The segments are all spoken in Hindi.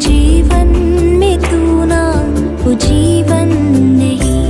जीवन में तू ना वो जीवन नहीं।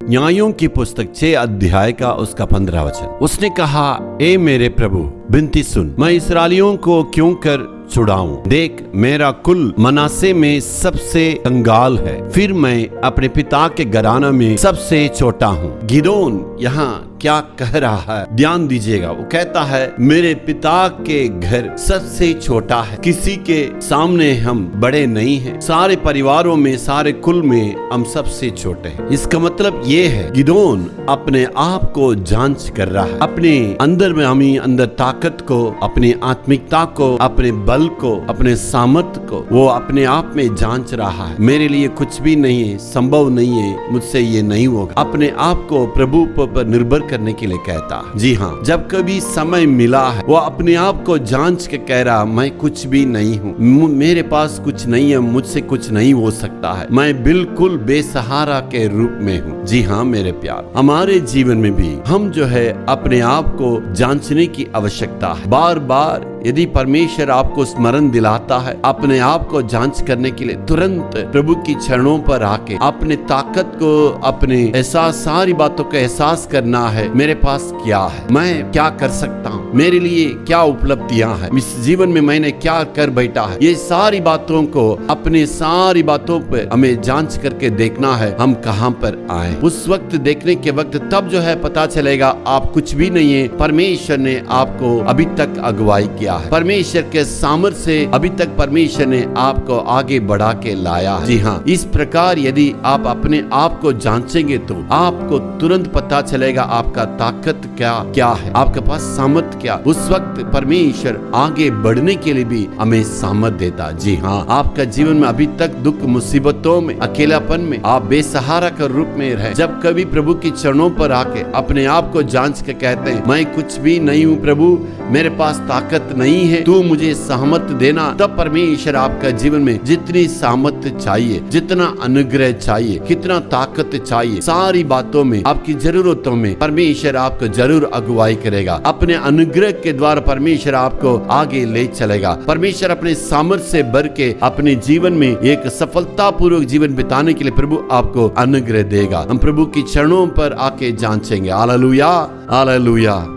न्यायों की पुस्तक 6 अध्याय का उसका 15 वचन। उसने कहा, ए मेरे प्रभु विनती सुन, मैं इस्राएलियों को क्यों कर छुड़ाऊं? देख, मेरा कुल मनासे में सबसे कंगाल है, फिर मैं अपने पिता के घराना में सबसे छोटा हूँ। गिदोन यहाँ क्या कह रहा है, ध्यान दीजिएगा। वो कहता है मेरे पिता के घर सबसे छोटा है, किसी के सामने हम बड़े नहीं हैं, सारे परिवारों में, सारे कुल में हम सबसे छोटे हैं। इसका मतलब ये है गिदोन अपने आप को जांच कर रहा है, अपने अंदर में हमें अंदर ताकत को, अपनी आत्मिकता को, अपने बल को, अपने सामर्थ्य को वो अपने आप में जांच रहा है। मेरे लिए कुछ भी नहीं है, संभव नहीं है, मुझसे ये नहीं होगा। अपने आप को प्रभु पर निर्भर करने के लिए कहता है। जी हाँ, जब कभी समय मिला है वो अपने आप को जांच के कह रहा, मैं कुछ भी नहीं हूँ, मेरे पास कुछ नहीं है, मुझसे कुछ नहीं हो सकता है, मैं बिल्कुल बेसहारा के रूप में हूँ। जी हाँ मेरे प्यार, हमारे जीवन में भी हम जो है अपने आप को जांचने की आवश्यकता है। बार बार यदि परमेश्वर आपको स्मरण दिलाता है अपने आप को जांच करने के लिए, तुरंत प्रभु की चरणों पर आके अपने ताकत को, अपने एहसास, सारी बातों का एहसास करना है। मेरे पास क्या है, मैं क्या कर सकता हूँ, मेरे लिए क्या उपलब्धियां हैं, इस जीवन में मैंने क्या कर बैठा है, ये सारी बातों को, अपने सारी बातों पे हमें जांच करके देखना है हम कहाँ पर आए। उस वक्त देखने के वक्त तब जो है पता चलेगा आप कुछ भी नहीं है, परमेश्वर ने आपको अभी तक अगुवाई किया है, परमेश्वर के सामर्थ्य से अभी तक परमेश्वर ने आपको आगे बढ़ा के लाया है। जी हाँ, इस प्रकार यदि आप अपने आप को जांचेंगे तो आपको तुरंत पता चलेगा आपका ताकत क्या है, आपके पास सामर्थ्य क्या। उस वक्त परमेश्वर आगे बढ़ने के लिए भी हमें सामर्थ्य देता। जी हाँ, आपका जीवन में अभी तक दुख मुसीबतों में, अकेलापन में आप बेसहारा के रूप में रहे, जब कभी प्रभु की चरणों पर आके अपने आप को जांच के कहते हैं मैं कुछ भी नहीं हूँ प्रभु, मेरे पास ताकत नहीं है, तू मुझे सामर्थ्य देना, तब परमेश्वर आपका जीवन में जितनी सामर्थ्य चाहिए, जितना अनुग्रह चाहिए, कितना ताकत चाहिए, सारी बातों में, आपकी जरूरतों में परमेश्वर आपको जरूर अगुवाई करेगा। अपने अनुग्रह के द्वारा परमेश्वर आपको आगे ले चलेगा। परमेश्वर अपने सामर्थ्य से भर के अपने जीवन में एक सफलता पूर्वक जीवन बिताने के लिए प्रभु आपको अनुग्रह देगा। हम प्रभु की चरणों पर आके जांचेंगे। Hallelujah, hallelujah.